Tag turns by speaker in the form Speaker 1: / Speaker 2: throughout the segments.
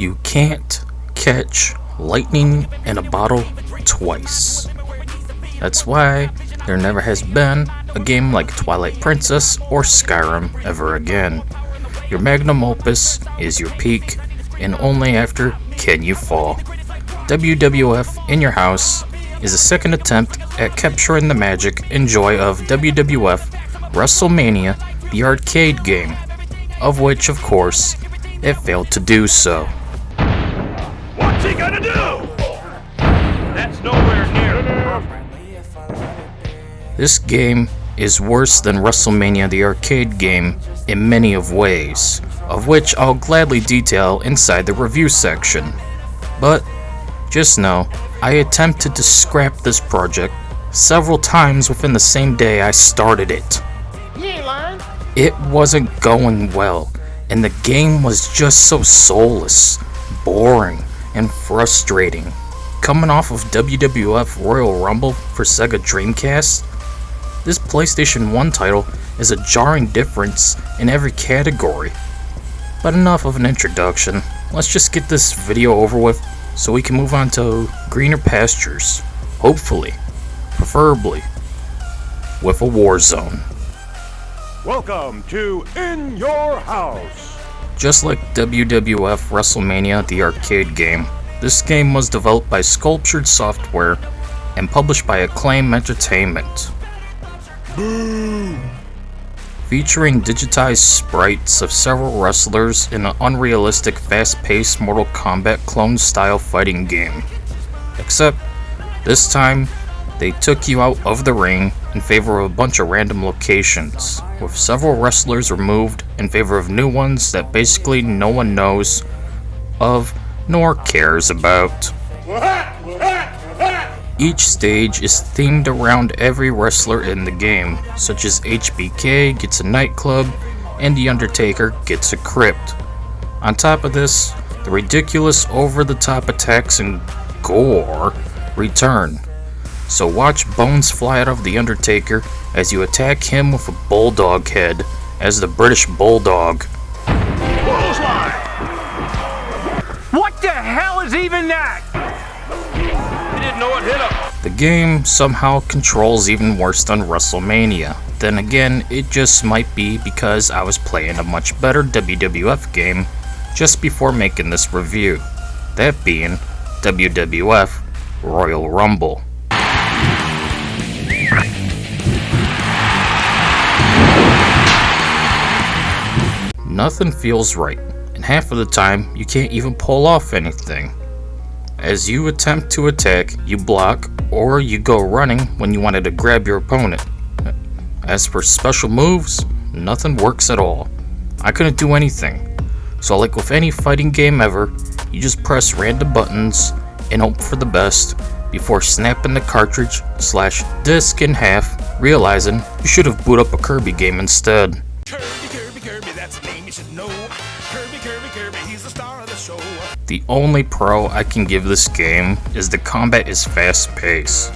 Speaker 1: You can't catch lightning in a bottle twice. That's why there never has been a game like Twilight Princess or Skyrim ever again. Your magnum opus is your peak, and only after can you fall. WWF In Your House is a second attempt at capturing the magic and joy of WWF WrestleMania, the arcade game, of which, of course, it failed to do so.
Speaker 2: What's he gonna do? That's nowhere near.
Speaker 1: This game is worse than WrestleMania, the arcade game, in many of ways, of which I'll gladly detail inside the review section. But just know, I attempted to scrap this project several times within the same day I started it.
Speaker 3: You ain't lying.
Speaker 1: It wasn't going well, and the game was just so soulless, boring, and frustrating. Coming off of WWF Royal Rumble for Sega Dreamcast, this PlayStation 1 title is a jarring difference in every category. But enough of an introduction, let's just get this video over with so we can move on to greener pastures, hopefully, preferably, with a WarZone.
Speaker 2: Welcome to In Your House.
Speaker 1: Just like WWF WrestleMania, the arcade game, this game was developed by Sculptured Software and published by Acclaim Entertainment.
Speaker 2: Boo!
Speaker 1: Featuring digitized sprites of several wrestlers in an unrealistic, fast-paced Mortal Kombat clone-style fighting game. Except, this time, they took you out of the ring in favor of a bunch of random locations, with several wrestlers removed in favor of new ones that basically no one knows of nor cares about. Each stage is themed around every wrestler in the game, such as HBK gets a nightclub, and The Undertaker gets a crypt. On top of this, the ridiculous over-the-top attacks and gore return. So watch bones fly out of The Undertaker as you attack him with a bulldog head as the British Bulldog.
Speaker 2: Bullseye!
Speaker 3: What the hell is even that?
Speaker 2: He didn't know it hit him.
Speaker 1: The game somehow controls even worse than WrestleMania. Then again, it just might be because I was playing a much better WWF game just before making this review. That being WWF Royal Rumble. Nothing feels right, and half of the time you can't even pull off anything. As you attempt to attack, you block, or you go running when you wanted to grab your opponent. As for special moves, nothing works at all. I couldn't do anything. So like with any fighting game ever, you just press random buttons and hope for the best before snapping the cartridge/disc in half, realizing you should have booted up a Kirby game instead.
Speaker 2: Kirby, that's a name you should know. Kirby, he's the star of the show.
Speaker 1: The only pro I can give this game is the combat is fast-paced.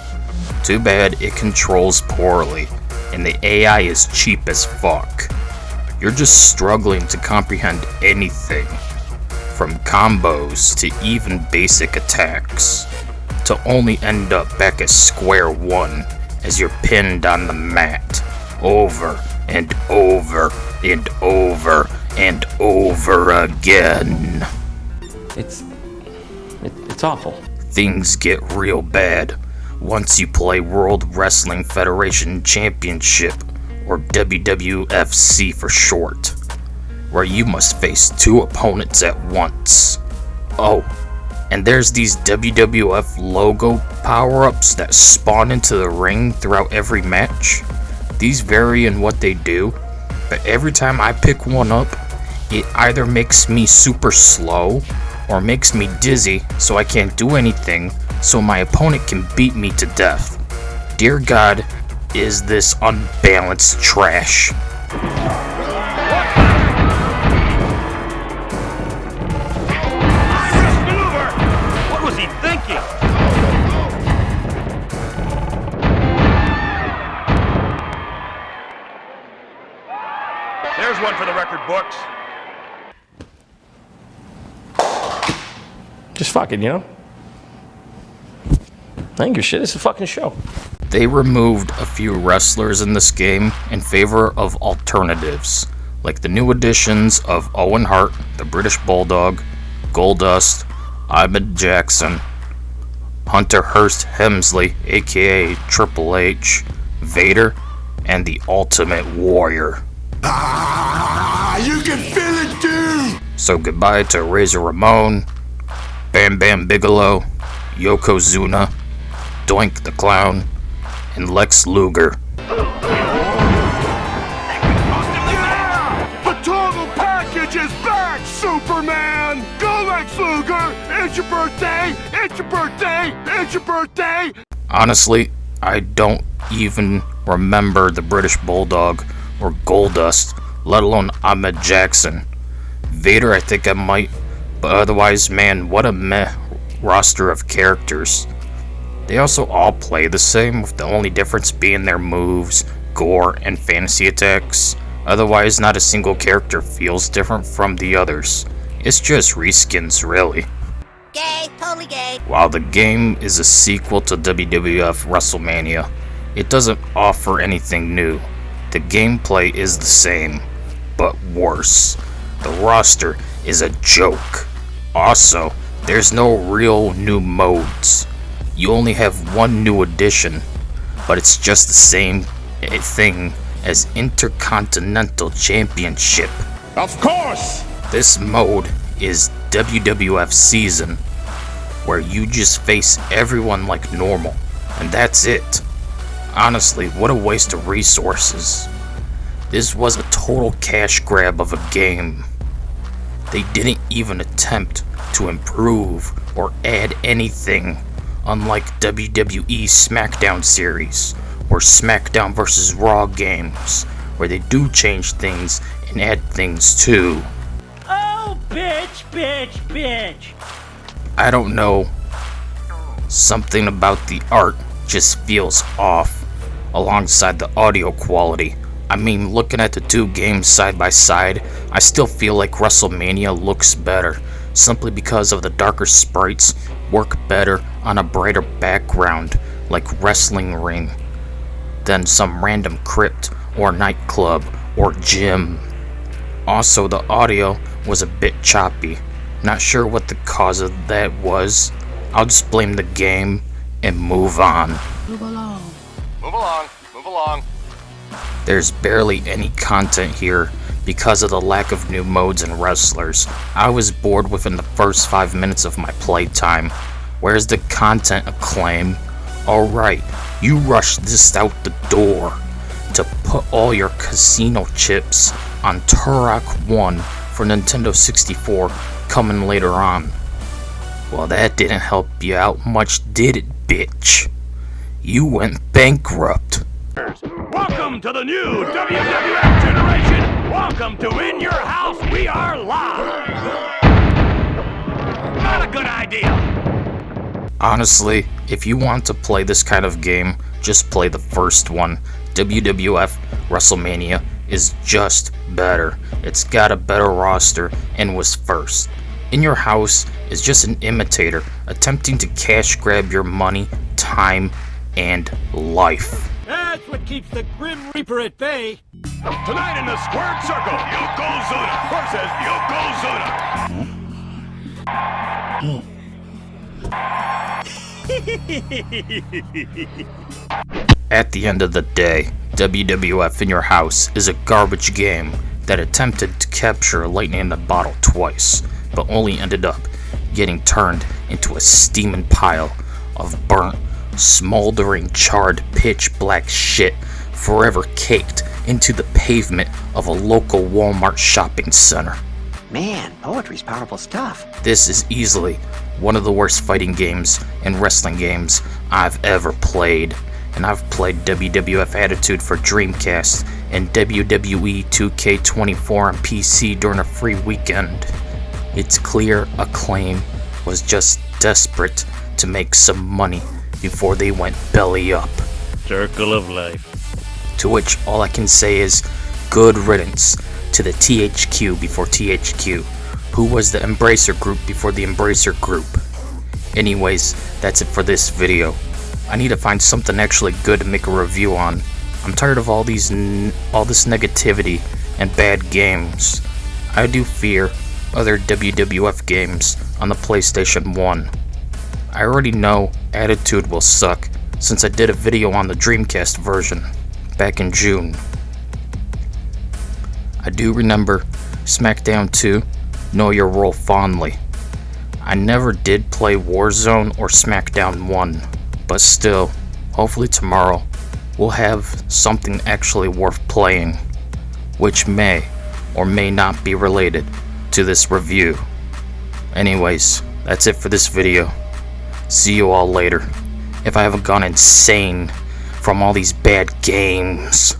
Speaker 1: Too bad it controls poorly, and the AI is cheap as fuck. You're just struggling to comprehend anything, from combos to even basic attacks, to only end up back at square one as you're pinned on the mat, over and over and over and over again.
Speaker 4: It's awful.
Speaker 1: Things get real bad once you play World Wrestling Federation Championship, or WWFC for short, where you must face two opponents at once. Oh, and there's these WWF logo power-ups that spawn into the ring throughout every match. These vary in what they do, but every time I pick one up, it either makes me super slow or makes me dizzy so I can't do anything so my opponent can beat me to death. Dear God, is this unbalanced trash.
Speaker 2: What was he thinking? There's one for the record books.
Speaker 4: Just fucking, you know? I ain't give a shit. It's a fucking show.
Speaker 1: They removed a few wrestlers in this game in favor of alternatives, like the new additions of Owen Hart, the British Bulldog, Goldust, Ahmed Johnson, Hunter Hearst Helmsley, aka Triple H, Vader, and the Ultimate Warrior.
Speaker 2: You can feel it too!
Speaker 1: So goodbye to Razor Ramon, Bam Bam Bigelow, Yokozuna, Doink the Clown, and Lex Luger.
Speaker 2: Yeah! The total package is back, Superman! Go Lex Luger! It's your birthday! It's your birthday! It's your birthday!
Speaker 1: Honestly, I don't even remember the British Bulldog or Goldust, let alone Ahmed Johnson. Vader, I think I might, but otherwise, man, what a meh roster of characters. They also all play the same, with the only difference being their moves, gore, and fantasy attacks. Otherwise, not a single character feels different from the others. It's just reskins, really.
Speaker 5: Gay, totally gay.
Speaker 1: While the game is a sequel to WWF WrestleMania, it doesn't offer anything new. The gameplay is the same, but worse. The roster is a joke. Also, there's no real new modes. You only have one new addition, but it's just the same thing as Intercontinental Championship.
Speaker 2: Of course!
Speaker 1: This mode is WWF Season, where you just face everyone like normal, and that's it. Honestly, what a waste of resources. This was a total cash grab of a game. They didn't even attempt to improve or add anything, unlike WWE SmackDown series or SmackDown vs. Raw games, where they do change things and add things too.
Speaker 6: Oh, bitch, bitch, bitch.
Speaker 1: I don't know. Something about the art just feels off, alongside the audio quality. I mean, looking at the two games side by side, I still feel like WrestleMania looks better, simply because of the darker sprites work better on a brighter background, like wrestling ring, than some random crypt or nightclub or gym. Also, the audio was a bit choppy. Not sure what the cause of that was. I'll just blame the game and move on.
Speaker 5: Move along.
Speaker 2: Move along, move along.
Speaker 1: There's barely any content here because of the lack of new modes and wrestlers. I was bored within the first 5 minutes of my playtime. Where's the content, Acclaim? Alright, you rushed this out the door to put all your casino chips on Turok 1 for Nintendo 64 coming later on. Well, that didn't help you out much, did it, bitch? You went bankrupt.
Speaker 2: Welcome to the new WWF generation! Welcome to In Your House, we are live! Not a good idea!
Speaker 1: Honestly, if you want to play this kind of game, just play the first one. WWF WrestleMania is just better. It's got a better roster and was first. In Your House is just an imitator attempting to cash grab your money, time, and life.
Speaker 6: That's what keeps the Grim Reaper at bay.
Speaker 2: Tonight in the squared circle, Yokozuna versus Yokozuna.
Speaker 1: At the end of the day, WWF In Your House is a garbage game that attempted to capture lightning in a bottle twice, but only ended up getting turned into a steaming pile of burnt, smoldering, charred, pitch black shit, forever caked into the pavement of a local Walmart shopping center.
Speaker 7: Man, poetry's powerful stuff.
Speaker 1: This is easily one of the worst fighting games and wrestling games I've ever played, and I've played WWF Attitude for Dreamcast and WWE 2K24 on PC during a free weekend. It's clear Acclaim was just desperate to make some money before they went belly up.
Speaker 6: Circle of life.
Speaker 1: To which all I can say is, good riddance to the THQ before THQ, who was the Embracer Group before the Embracer Group. Anyways, that's it for this video. I need to find something actually good to make a review on. I'm tired of all this negativity and bad games. I do fear other WWF games on the PlayStation 1. I already know Attitude will suck since I did a video on the Dreamcast version back in June. I do remember SmackDown 2, Know Your Role fondly. I never did play WarZone or SmackDown 1, but still, hopefully tomorrow we'll have something actually worth playing, which may or may not be related to this review. Anyways, that's it for this video. See you all later. If I haven't gone insane from all these bad games.